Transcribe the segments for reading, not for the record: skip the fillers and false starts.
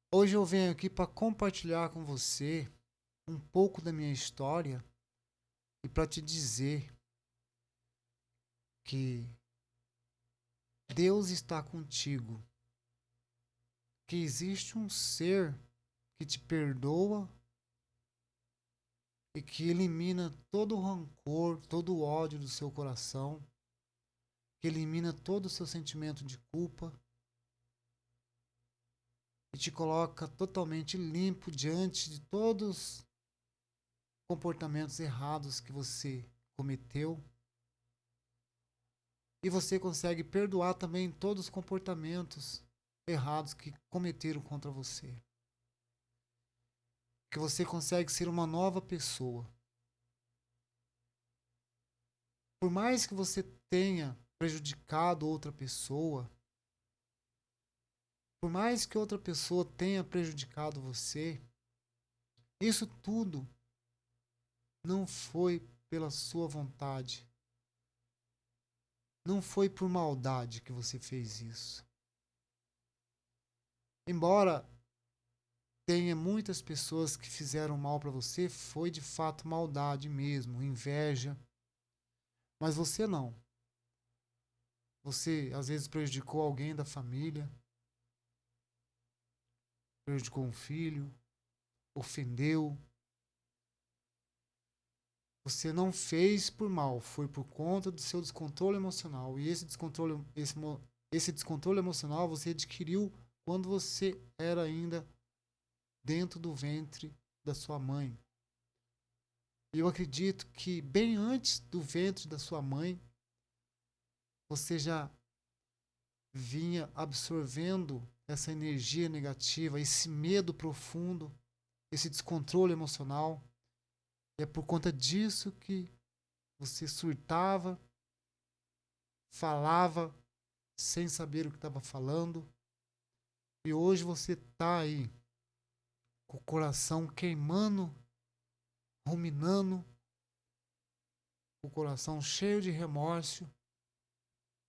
Hoje eu venho aqui para compartilhar com você um pouco da minha história e para te dizer que Deus está contigo, que existe um ser que te perdoa e que elimina todo o rancor, todo o ódio do seu coração, que elimina todo o seu sentimento de culpa e te coloca totalmente limpo diante de todos os comportamentos errados que você cometeu. E você consegue perdoar também todos os comportamentos errados que cometeram contra você. Que você consegue ser uma nova pessoa. Por mais que você tenha prejudicado outra pessoa, por mais que outra pessoa tenha prejudicado você, isso tudo não foi pela sua vontade. Não foi por maldade que você fez isso. Embora tenha muitas pessoas que fizeram mal para você, foi de fato maldade mesmo, inveja. Mas você não. Você às vezes prejudicou alguém da família, prejudicou um filho, ofendeu. Você não fez por mal, foi por conta do seu descontrole emocional. E esse descontrole emocional você adquiriu quando você era ainda dentro do ventre da sua mãe. E eu acredito que bem antes do ventre da sua mãe, você já vinha absorvendo essa energia negativa, esse medo profundo, esse descontrole emocional. E é por conta disso que você surtava, falava sem saber o que estava falando. E hoje você está aí com o coração queimando, ruminando, o coração cheio de remorso,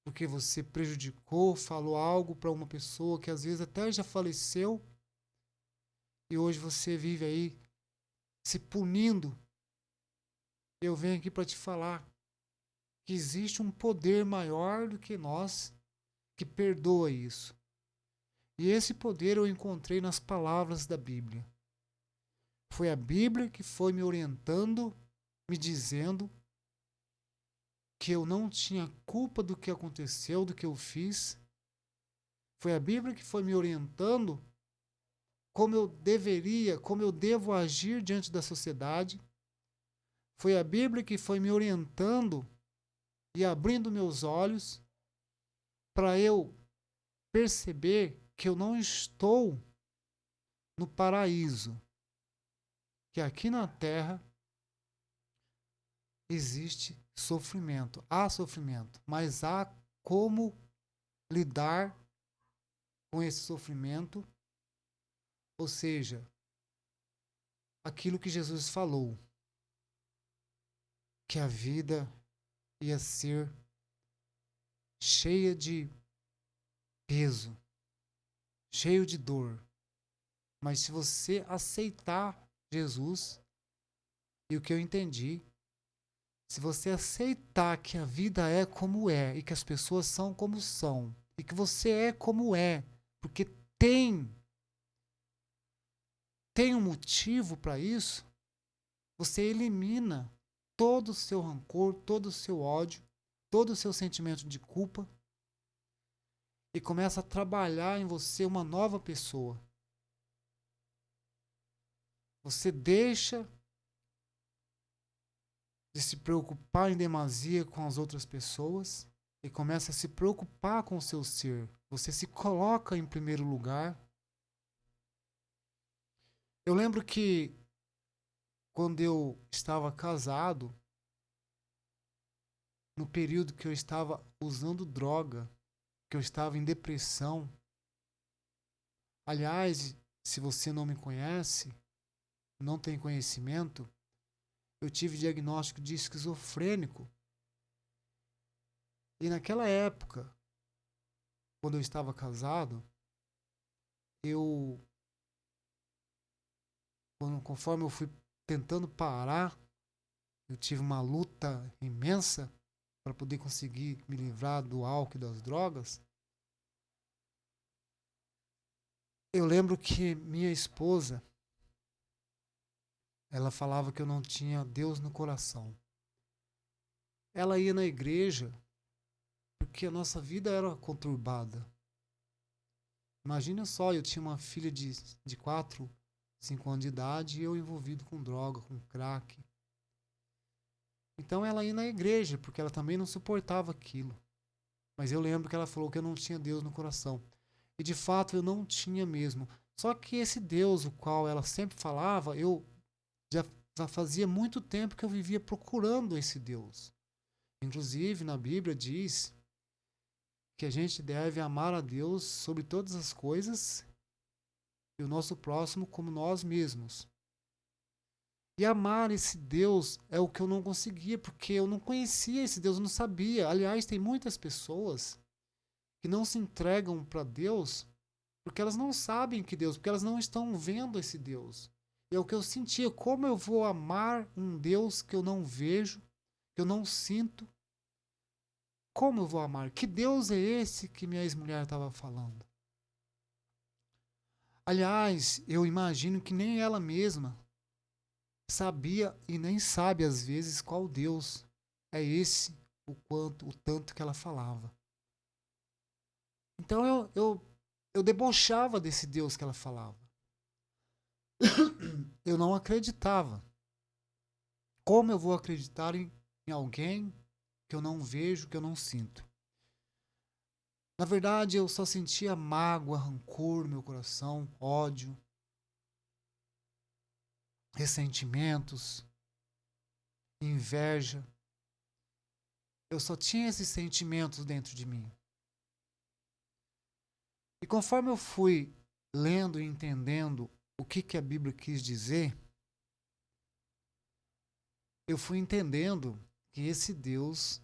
porque você prejudicou, falou algo para uma pessoa que às vezes até já faleceu, e hoje você vive aí se punindo. Eu venho aqui para te falar que existe um poder maior do que nós que perdoa isso. E esse poder eu encontrei nas palavras da Bíblia. Foi a Bíblia que foi me orientando, me dizendo que eu não tinha culpa do que aconteceu, do que eu fiz. Foi a Bíblia que foi me orientando como eu deveria, como eu devo agir diante da sociedade. Foi a Bíblia que foi me orientando e abrindo meus olhos para eu perceber que eu não estou no paraíso, que aqui na terra existe sofrimento, mas há como lidar com esse sofrimento, ou seja, aquilo que Jesus falou, que a vida ia ser cheia de peso, cheio de dor. Mas se você aceitar Jesus, e o que eu entendi, se você aceitar que a vida é como é e que as pessoas são como são e que você é como é, porque tem tem um motivo para isso, você elimina todo o seu rancor, todo o seu ódio, todo o seu sentimento de culpa e começa a trabalhar em você uma nova pessoa. Você deixa de se preocupar em demasia com as outras pessoas e começa a se preocupar com o seu ser. Você se coloca em primeiro lugar. Eu lembro que quando eu estava casado, no período que eu estava usando droga, que eu estava em depressão. Aliás, se você não me conhece, não tem conhecimento, eu tive diagnóstico de esquizofrênico. E naquela época, quando eu estava casado, eu conforme eu fui tentando parar, eu tive uma luta imensa para poder conseguir me livrar do álcool e das drogas. Eu lembro que minha esposa, ela falava que eu não tinha Deus no coração. Ela ia na igreja porque a nossa vida era conturbada. Imagina só, eu tinha uma filha de 4, 5 anos de idade e eu envolvido com droga, com crack. Então ela ia na igreja porque ela também não suportava aquilo. Mas eu lembro que ela falou que eu não tinha Deus no coração. E de fato eu não tinha mesmo. Só que esse Deus, o qual ela sempre falava, eu já fazia muito tempo que eu vivia procurando esse Deus. Inclusive, na Bíblia diz que a gente deve amar a Deus sobre todas as coisas e o nosso próximo como nós mesmos. E amar esse Deus é o que eu não conseguia, porque eu não conhecia esse Deus, eu não sabia. Aliás, tem muitas pessoas que não se entregam para Deus porque elas não sabem que Deus, porque elas não estão vendo esse Deus. E é o que eu sentia, como eu vou amar um Deus que eu não vejo, que eu não sinto? Como eu vou amar? Que Deus é esse que minha ex-mulher estava falando? Aliás, eu imagino que nem ela mesma sabia e nem sabe às vezes qual Deus é esse, o tanto que ela falava. Então eu debochava desse Deus que ela falava. Eu não acreditava. Como eu vou acreditar em alguém que eu não vejo, que eu não sinto? Na verdade, eu só sentia mágoa, rancor no meu coração, ódio, ressentimentos, inveja. Eu só tinha esses sentimentos dentro de mim. E conforme eu fui lendo e entendendo o que a Bíblia quis dizer, eu fui entendendo que esse Deus,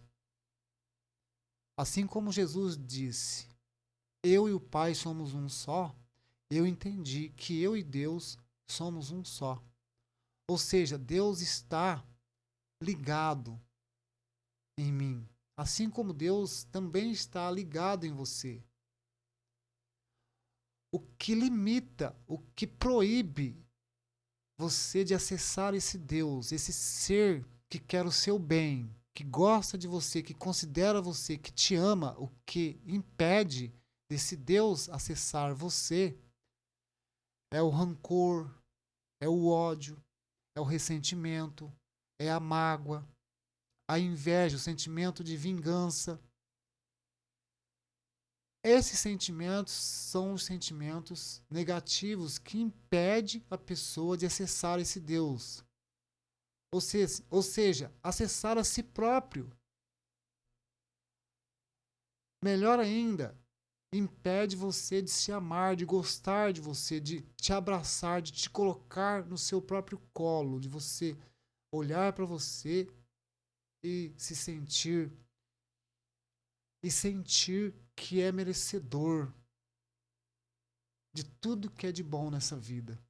assim como Jesus disse, eu e o Pai somos um só, eu entendi que eu e Deus somos um só. Ou seja, Deus está ligado em mim, assim como Deus também está ligado em você. O que limita, o que proíbe você de acessar esse Deus, esse ser que quer o seu bem, que gosta de você, que considera você, que te ama, o que impede desse Deus acessar você é o rancor, é o ódio, é o ressentimento, é a mágoa, a inveja, o sentimento de vingança. Esses sentimentos são os sentimentos negativos que impedem a pessoa de acessar esse Deus. Ou seja, acessar a si próprio. Melhor ainda, impede você de se amar, de gostar de você, de te abraçar, de te colocar no seu próprio colo, de você olhar para você e se sentir e sentir que é merecedor de tudo que é de bom nessa vida.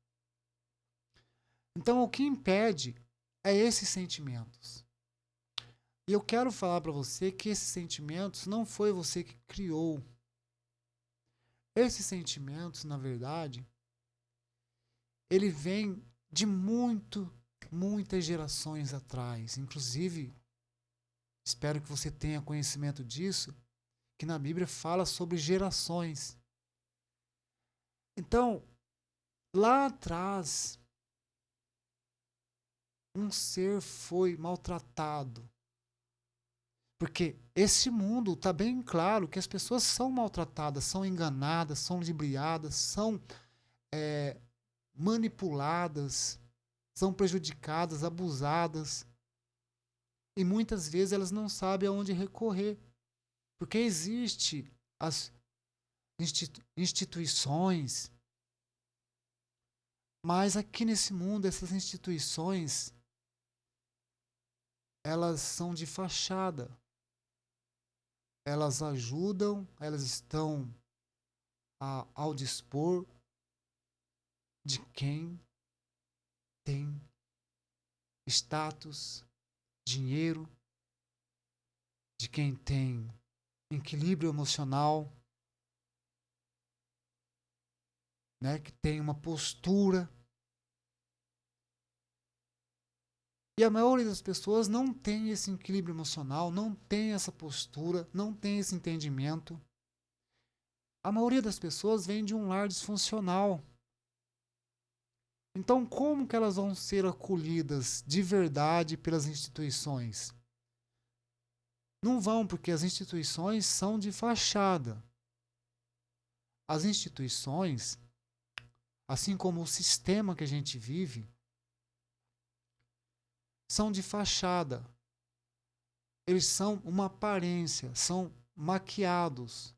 Então, o que impede é esses sentimentos. E eu quero falar para você que esses sentimentos não foi você que criou. Esses sentimentos, na verdade, ele vem de muitas gerações atrás. Inclusive, espero que você tenha conhecimento disso, que na Bíblia fala sobre gerações. Então, lá atrás, um ser foi maltratado. Porque esse mundo está bem claro que as pessoas são maltratadas, são enganadas, são ludibriadas, são manipuladas, são prejudicadas, abusadas. E muitas vezes elas não sabem aonde recorrer. Porque existem as instituições, mas aqui nesse mundo essas instituições elas são de fachada. Elas ajudam, elas estão ao dispor de quem tem status, dinheiro, de quem tem equilíbrio emocional, né, que tem uma postura. E a maioria das pessoas não tem esse equilíbrio emocional, não tem essa postura, não tem esse entendimento. A maioria das pessoas vem de um lar disfuncional. Então, como que elas vão ser acolhidas de verdade pelas instituições? Não vão, porque as instituições são de fachada. As instituições, assim como o sistema que a gente vive, são de fachada. Eles são uma aparência, são maquiados.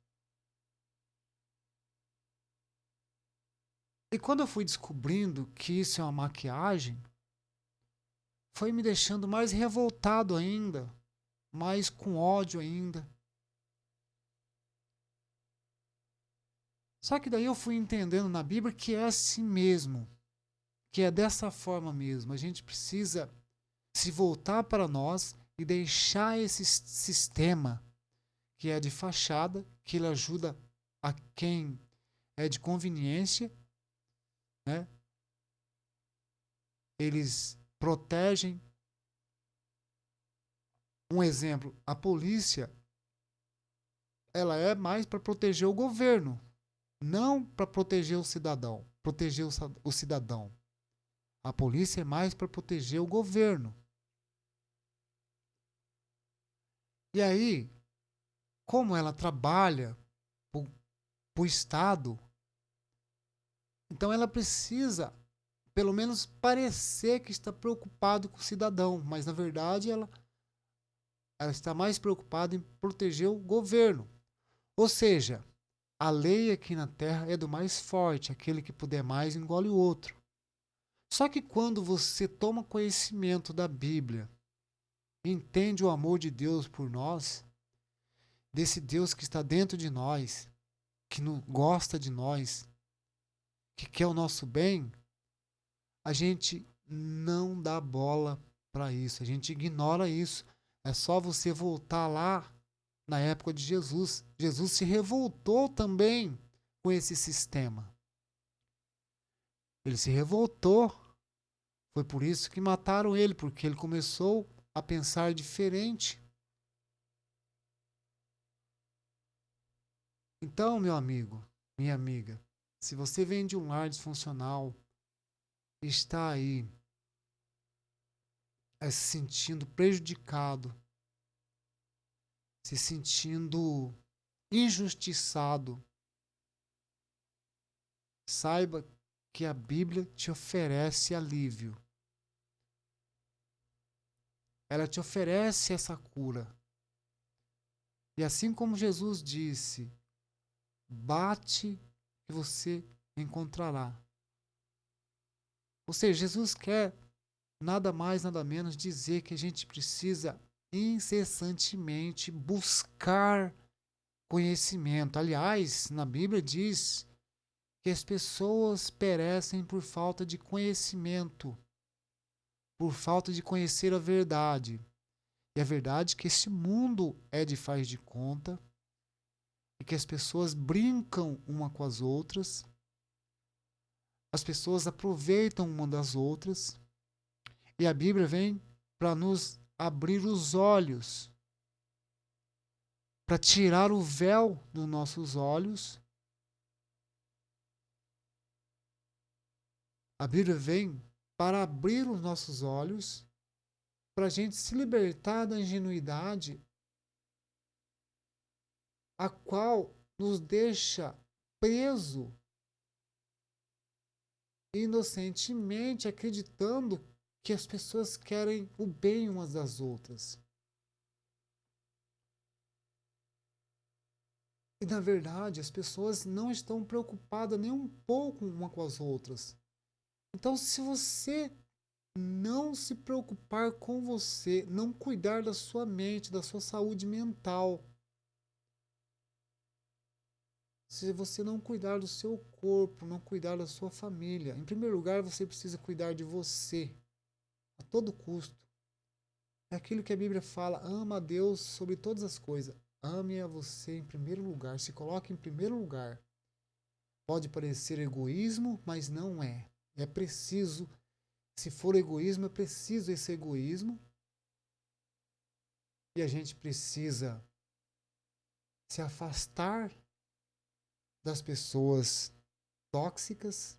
E quando eu fui descobrindo que isso é uma maquiagem, foi me deixando mais revoltado ainda, mais com ódio ainda. Só que daí eu fui entendendo na Bíblia que é assim mesmo, que é dessa forma mesmo. A gente precisa se voltar para nós e deixar esse sistema que é de fachada, que ele ajuda a quem é de conveniência, né? Eles protegem. Um exemplo, a polícia, ela é mais para proteger o governo, não para proteger o cidadão, o cidadão. A polícia é mais para proteger o governo. E aí, como ela trabalha para o Estado, então ela precisa, pelo menos, parecer que está preocupado com o cidadão, mas na verdade ela está mais preocupada em proteger o governo. Ou seja, a lei aqui na Terra é do mais forte, aquele que puder mais engole o outro. Só que quando você toma conhecimento da Bíblia, entende o amor de Deus por nós, desse Deus que está dentro de nós, que não gosta de nós, que quer o nosso bem, a gente não dá bola para isso, a gente ignora isso. É só você voltar lá na época de Jesus. Jesus se revoltou também com esse sistema. Ele se revoltou. Foi por isso que mataram ele, porque ele começou a pensar diferente. Então, meu amigo, minha amiga, se você vem de um lar disfuncional, está aí se sentindo prejudicado, se sentindo injustiçado, saiba que a Bíblia te oferece alívio. Ela te oferece essa cura. E assim como Jesus disse, bate e você encontrará. Ou seja, Jesus quer nada mais, nada menos dizer que a gente precisa incessantemente buscar conhecimento. Aliás, na Bíblia diz que as pessoas perecem por falta de conhecimento, por falta de conhecer a verdade. E a verdade é que esse mundo é de faz de conta e que as pessoas brincam uma com as outras, as pessoas aproveitam uma das outras, e a Bíblia vem para nos abrir os olhos, para tirar o véu dos nossos olhos. A Bíblia vem para abrir os nossos olhos, para a gente se libertar da ingenuidade, a qual nos deixa preso inocentemente acreditando que as pessoas querem o bem umas das outras. E na verdade, as pessoas não estão preocupadas nem um pouco uma com as outras. Então, se você não se preocupar com você, não cuidar da sua mente, da sua saúde mental, se você não cuidar do seu corpo, não cuidar da sua família. Em primeiro lugar, você precisa cuidar de você, a todo custo. É aquilo que a Bíblia fala, ama a Deus sobre todas as coisas. Ame a você em primeiro lugar, se coloque em primeiro lugar. Pode parecer egoísmo, mas não é. É preciso, se for egoísmo, é preciso esse egoísmo. E a gente precisa se afastar das pessoas tóxicas.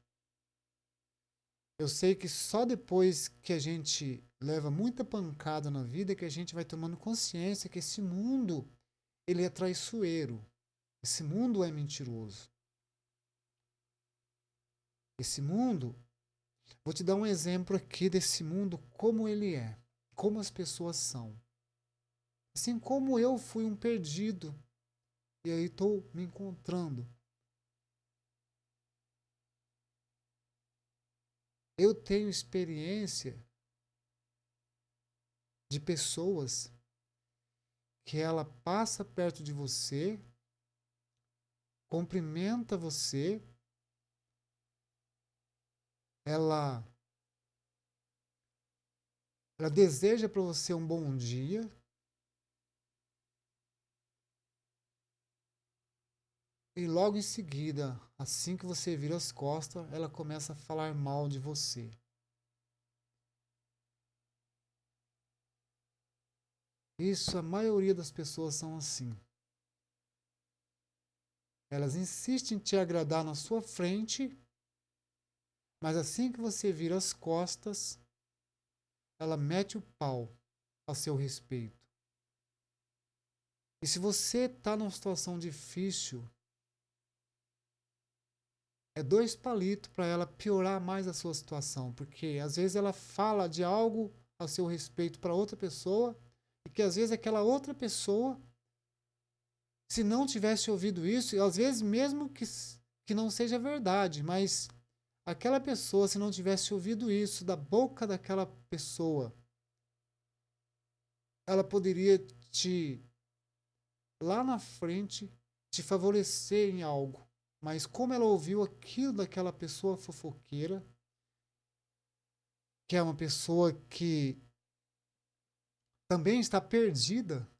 Eu sei que só depois que a gente leva muita pancada na vida que a gente vai tomando consciência que esse mundo ele é traiçoeiro. Esse mundo é mentiroso. Esse mundo, vou te dar um exemplo aqui desse mundo como ele é, como as pessoas são. Assim como eu fui um perdido e aí estou me encontrando. Eu tenho experiência de pessoas que ela passa perto de você, cumprimenta você, ela deseja para você um bom dia e logo em seguida, assim que você vira as costas, ela começa a falar mal de você. Isso, a maioria das pessoas são assim. Elas insistem em te agradar na sua frente, mas assim que você vira as costas, ela mete o pau a seu respeito. E se você está numa situação difícil, é dois palitos para ela piorar mais a sua situação, porque às vezes ela fala de algo a seu respeito para outra pessoa, e que às vezes aquela outra pessoa, se não tivesse ouvido isso, e às vezes mesmo que não seja verdade, mas aquela pessoa, se não tivesse ouvido isso da boca daquela pessoa, ela poderia te, lá na frente, te favorecer em algo. Mas como ela ouviu aquilo daquela pessoa fofoqueira, que é uma pessoa que também está perdida,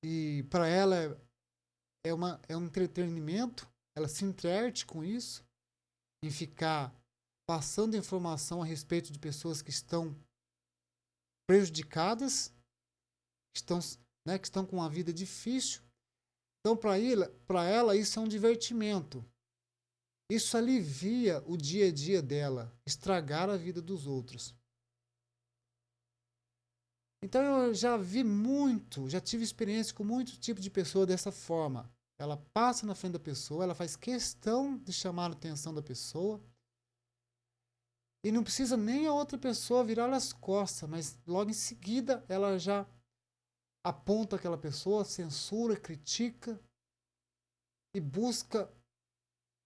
e para ela é um entretenimento, ela se enterte com isso, em ficar passando informação a respeito de pessoas que estão prejudicadas, estão, que estão com uma vida difícil. Então, para ela, isso é um divertimento. Isso alivia o dia a dia dela, estragar a vida dos outros. Então, eu já vi muito, já tive experiência com muito tipo de pessoa dessa forma. Ela passa na frente da pessoa, ela faz questão de chamar a atenção da pessoa, e não precisa nem a outra pessoa virar as costas, mas logo em seguida ela já aponta aquela pessoa, censura, critica e busca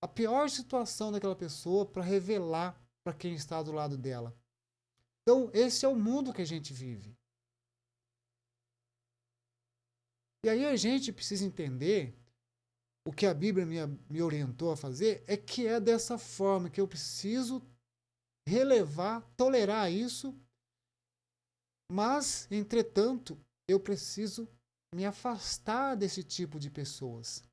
a pior situação daquela pessoa para revelar para quem está do lado dela. Então, esse é o mundo que a gente vive. E aí a gente precisa entender o que a Bíblia me orientou a fazer é que é dessa forma que eu preciso relevar, tolerar isso, mas, entretanto, eu preciso me afastar desse tipo de pessoas.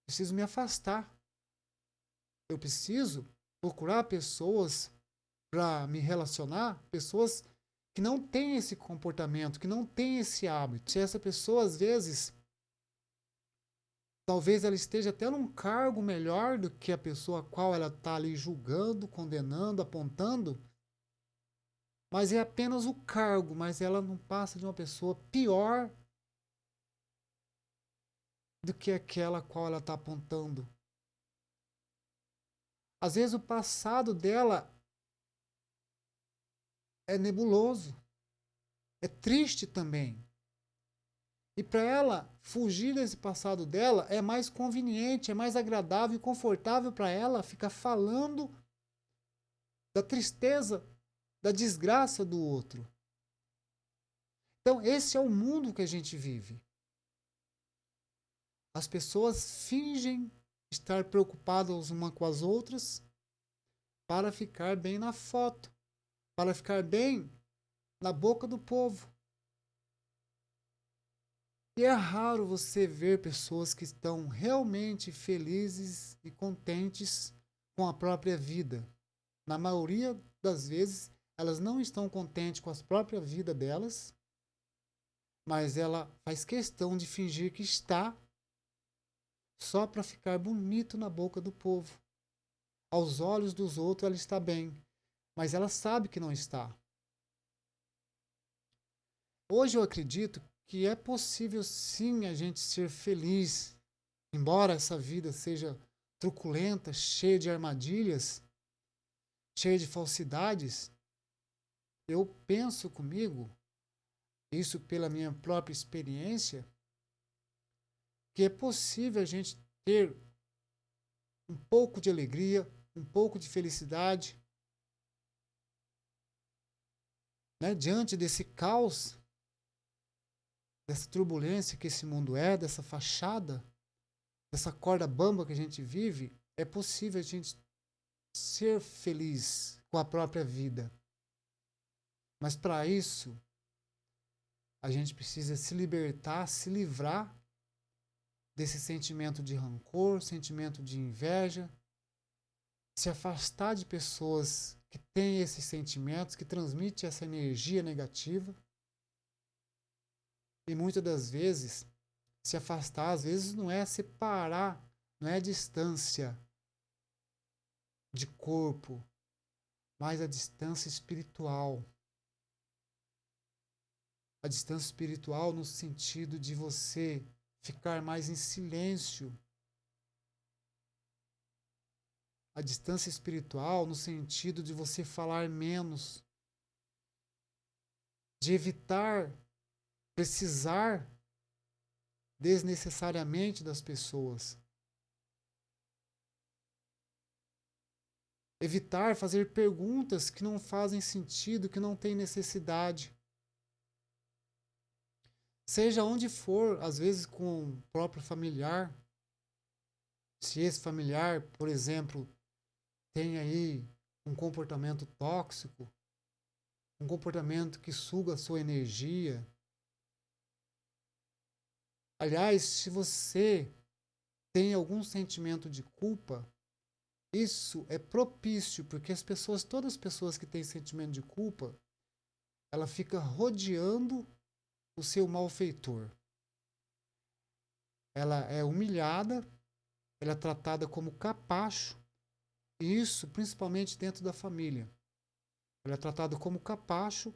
Preciso me afastar. Eu preciso procurar pessoas para me relacionar, pessoas que não têm esse comportamento, que não têm esse hábito. Se essa pessoa, às vezes, talvez ela esteja até num cargo melhor do que a pessoa a qual ela está ali julgando, condenando, apontando, mas é apenas o cargo, mas ela não passa de uma pessoa pior do que aquela a qual ela está apontando. Às vezes o passado dela é nebuloso, é triste também. E para ela fugir desse passado dela é mais conveniente, é mais agradável e confortável para ela ficar falando da tristeza, da desgraça do outro. Então, esse é o mundo que a gente vive. As pessoas fingem estar preocupadas uma com as outras para ficar bem na foto, para ficar bem na boca do povo. E é raro você ver pessoas que estão realmente felizes e contentes com a própria vida. Na maioria das vezes, elas não estão contentes com a própria vida delas, mas ela faz questão de fingir que está só para ficar bonito na boca do povo. Aos olhos dos outros ela está bem, mas ela sabe que não está. Hoje eu acredito que é possível sim a gente ser feliz, embora essa vida seja truculenta, cheia de armadilhas, cheia de falsidades. Eu penso comigo, isso pela minha própria experiência, que é possível a gente ter um pouco de alegria, um pouco de felicidade, né? Diante desse caos, dessa turbulência que esse mundo é, dessa fachada, dessa corda bamba que a gente vive, é possível a gente ser feliz com a própria vida. Mas para isso, a gente precisa se libertar, se livrar desse sentimento de rancor, sentimento de inveja, se afastar de pessoas que têm esses sentimentos, que transmitem essa energia negativa. E muitas das vezes, se afastar, às vezes não é separar, não é a distância de corpo, mas a distância espiritual. A distância espiritual no sentido de você ficar mais em silêncio. A distância espiritual no sentido de você falar menos, de evitar precisar desnecessariamente das pessoas. Evitar fazer perguntas que não fazem sentido, que não têm necessidade. Seja onde for, às vezes com o próprio familiar. Se esse familiar, por exemplo, tem aí um comportamento tóxico, um comportamento que suga a sua energia. Aliás, se você tem algum sentimento de culpa, isso é propício, porque todas as pessoas que têm sentimento de culpa, ela fica rodeando o seu malfeitor. Ela é humilhada, ela é tratada como capacho, e isso principalmente dentro da família. Ela é tratada como capacho,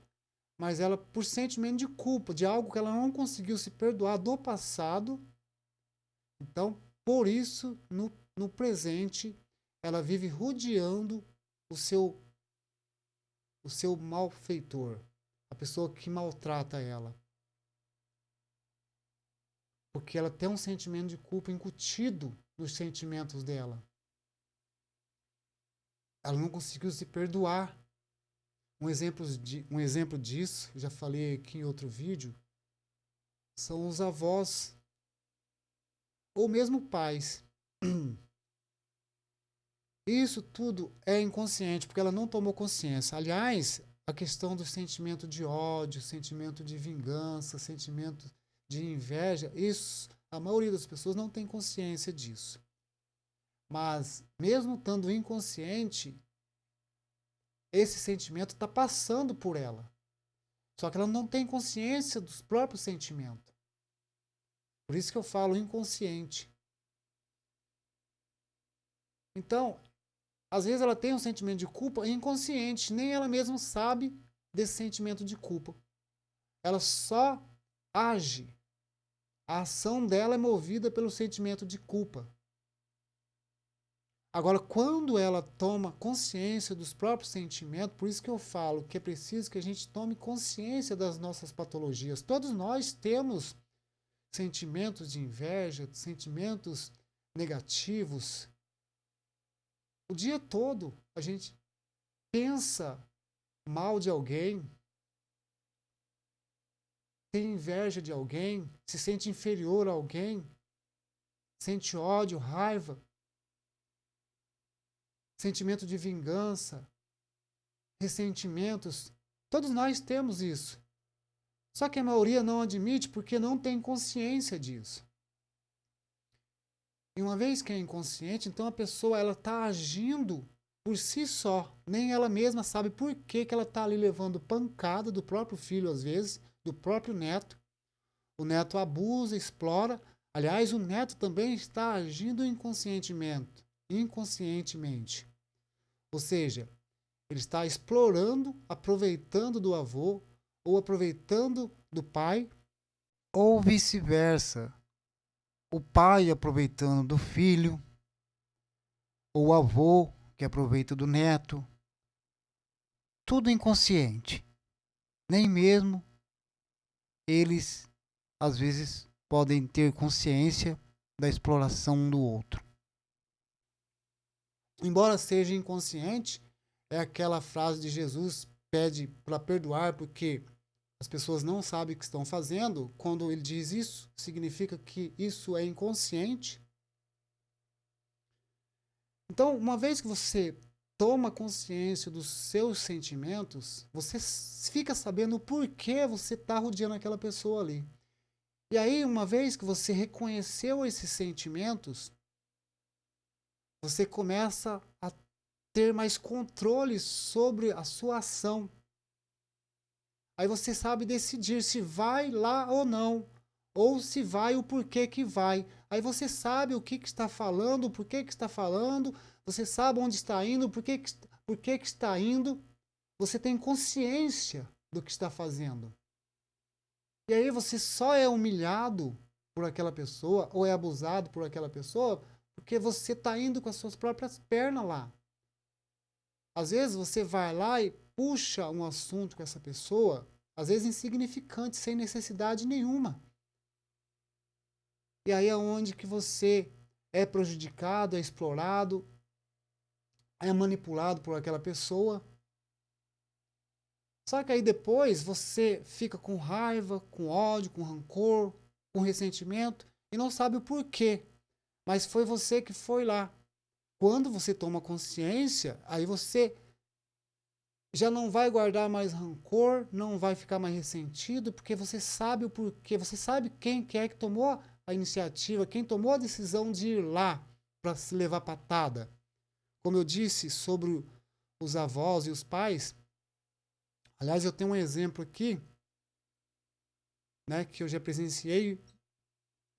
mas ela, por sentimento de culpa, de algo que ela não conseguiu se perdoar do passado, então, por isso, no presente, ela vive rodeando o seu malfeitor, a pessoa que maltrata ela. Porque ela tem um sentimento de culpa incutido nos sentimentos dela. Ela não conseguiu se perdoar. Um exemplo disso, já falei aqui em outro vídeo, são os avós, ou mesmo pais. Isso tudo é inconsciente, porque ela não tomou consciência. Aliás, a questão do sentimento de ódio, sentimento de vingança, sentimento de inveja, isso, a maioria das pessoas não tem consciência disso. Mas, mesmo estando inconsciente, esse sentimento está passando por ela. Só que ela não tem consciência dos próprios sentimentos. Por isso que eu falo inconsciente. Então, às vezes ela tem um sentimento de culpa inconsciente, nem ela mesma sabe desse sentimento de culpa. Ela só age. A ação dela é movida pelo sentimento de culpa. Agora, quando ela toma consciência dos próprios sentimentos, por isso que eu falo que é preciso que a gente tome consciência das nossas patologias. Todos nós temos sentimentos de inveja, sentimentos negativos. O dia todo a gente pensa mal de alguém, tem inveja de alguém, se sente inferior a alguém. sente ódio, raiva, sentimento de vingança, ressentimentos. Todos nós temos isso. Só que a maioria não admite porque não tem consciência disso. E uma vez que é inconsciente, então a pessoa ela está agindo por si só. Nem ela mesma sabe por que ela está ali levando pancada do próprio filho, às vezes, do próprio neto. O neto abusa, explora. Aliás, o neto também está agindo inconscientemente. Ou seja, ele está explorando, aproveitando do avô, ou aproveitando do pai, ou vice-versa. O pai aproveitando do filho, ou o avô que aproveita do neto. Tudo inconsciente. Nem mesmo eles, às vezes, podem ter consciência da exploração um do outro. Embora seja inconsciente, é aquela frase de Jesus, pede para perdoar porque as pessoas não sabem o que estão fazendo. Quando ele diz isso, significa que isso é inconsciente. Então, uma vez que você toma consciência dos seus sentimentos, você fica sabendo o porquê você está rodeando aquela pessoa ali. E aí, uma vez que você reconheceu esses sentimentos, você começa a ter mais controle sobre a sua ação. Aí você sabe decidir se vai lá ou não, ou se vai o porquê que vai. Aí você sabe o que está falando, o porquê que está falando, você sabe onde está indo, por que está indo. Você tem consciência do que está fazendo. E aí você só é humilhado por aquela pessoa, ou é abusado por aquela pessoa, porque você está indo com as suas próprias pernas lá. Às vezes você vai lá e puxa um assunto com essa pessoa, às vezes insignificante, sem necessidade nenhuma. E aí é onde que você é prejudicado, é explorado, é manipulado por aquela pessoa. Só que aí depois você fica com raiva, com ódio, com rancor, com ressentimento e não sabe o porquê. Mas foi você que foi lá. Quando você toma consciência, aí você já não vai guardar mais rancor, não vai ficar mais ressentido, porque você sabe o porquê, você sabe quem que é que tomou a iniciativa, quem tomou a decisão de ir lá para se levar patada. Como eu disse sobre os avós e os pais, aliás, eu tenho um exemplo aqui, né, que eu já presenciei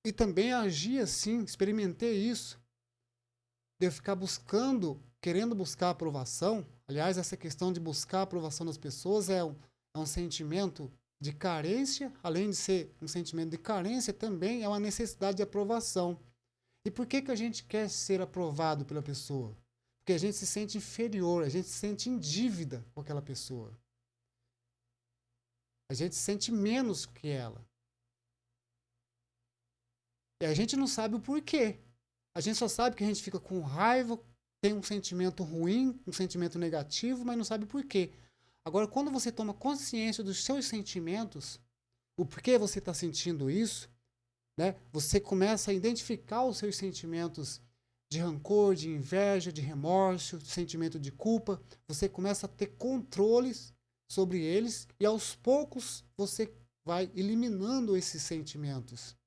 e também agi assim, experimentei isso, de eu ficar querendo buscar aprovação. Aliás, essa questão de buscar a aprovação das pessoas é um sentimento de carência, além de ser um sentimento de carência, também é uma necessidade de aprovação. E por que a gente quer ser aprovado pela pessoa? Porque a gente se sente inferior, a gente se sente em dívida com aquela pessoa. A gente se sente menos que ela. E a gente não sabe o porquê. A gente só sabe que a gente fica com raiva, tem um sentimento ruim, um sentimento negativo, mas não sabe por quê. Agora, quando você toma consciência dos seus sentimentos, o porquê você está sentindo isso, né? Você começa a identificar os seus sentimentos de rancor, de inveja, de remorso, de sentimento de culpa. Você começa a ter controles sobre eles e aos poucos você vai eliminando esses sentimentos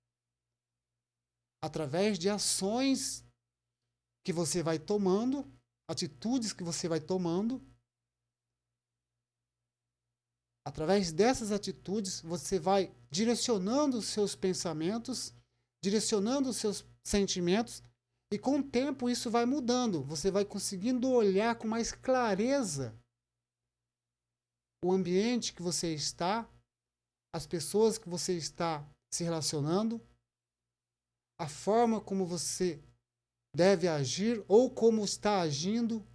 através de ações que você vai tomando, atitudes que você vai tomando. Através dessas atitudes, você vai direcionando os seus pensamentos, direcionando os seus sentimentos, e com o tempo isso vai mudando. Você vai conseguindo olhar com mais clareza o ambiente que você está, as pessoas que você está se relacionando, a forma como você deve agir ou como está agindo.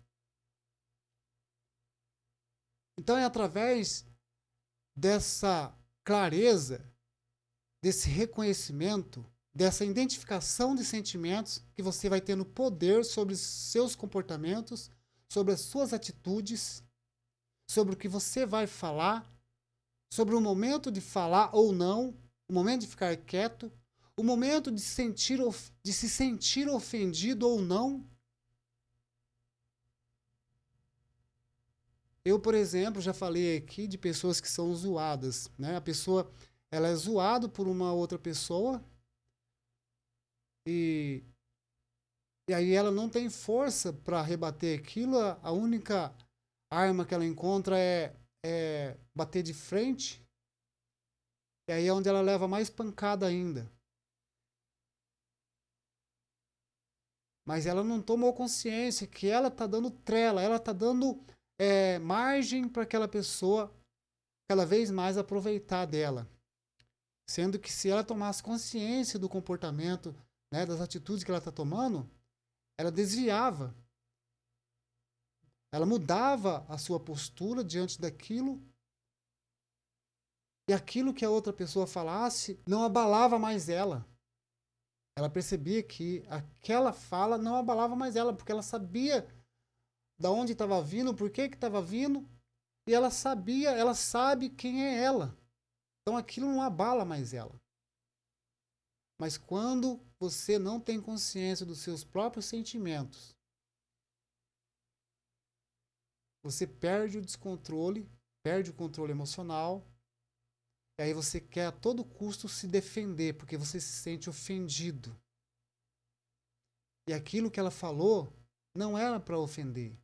Então é através dessa clareza, desse reconhecimento, dessa identificação de sentimentos que você vai tendo poder sobre os seus comportamentos, sobre as suas atitudes, sobre o que você vai falar, sobre o momento de falar ou não, o momento de ficar quieto, O momento de se sentir ofendido ou não. Eu, por exemplo, já falei aqui de pessoas que são zoadas, né? A pessoa, ela é zoada por uma outra pessoa e, e aí ela não tem força para rebater aquilo. A única arma que ela encontra é bater de frente. E aí é onde ela leva mais pancada ainda. Mas ela não tomou consciência que ela está dando trela, ela está dando margem para aquela pessoa cada vez mais aproveitar dela. Sendo que se ela tomasse consciência do comportamento, né, das atitudes que ela está tomando, ela desviava. Ela mudava a sua postura diante daquilo. E aquilo que a outra pessoa falasse não abalava mais ela. Ela percebia que aquela fala não abalava mais ela, porque ela sabia da onde estava vindo, por que estava vindo, e ela sabe quem é ela. Então aquilo não abala mais ela. Mas quando você não tem consciência dos seus próprios sentimentos, você perde o descontrole, perde o controle emocional, e aí você quer a todo custo se defender, porque você se sente ofendido. E aquilo que ela falou não era para ofender.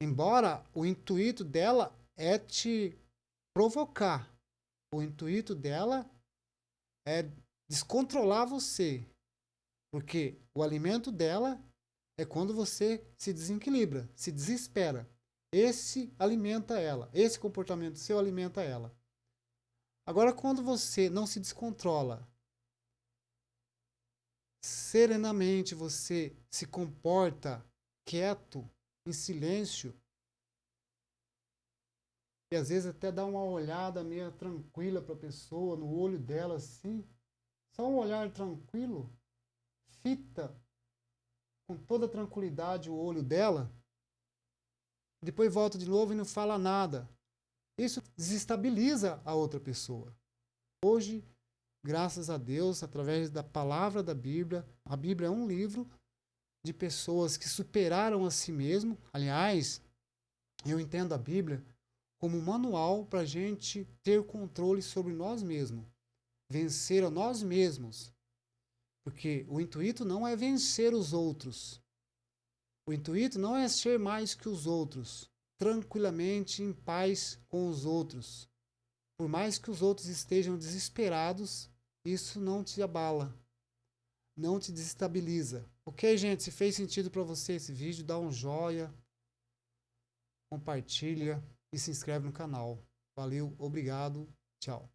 Embora o intuito dela é te provocar, o intuito dela é descontrolar você, porque o alimento dela é quando você se desequilibra, se desespera. Esse alimenta ela, esse comportamento seu alimenta ela. Agora, quando você não se descontrola, serenamente você se comporta quieto, em silêncio, e às vezes até dá uma olhada meio tranquila para a pessoa, no olho dela assim, só um olhar tranquilo, fita com toda tranquilidade o olho dela, depois volta de novo e não fala nada. Isso desestabiliza a outra pessoa. Hoje, graças a Deus, através da palavra da Bíblia, a Bíblia é um livro de pessoas que superaram a si mesmo. Aliás, eu entendo a Bíblia como um manual para a gente ter controle sobre nós mesmos, vencer a nós mesmos. Porque o intuito não é vencer os outros. O intuito não é ser mais que os outros, tranquilamente em paz com os outros. Por mais que os outros estejam desesperados, isso não te abala, não te desestabiliza. Ok, gente? Se fez sentido para você esse vídeo, dá um joinha, compartilha e se inscreve no canal. Valeu, obrigado, tchau.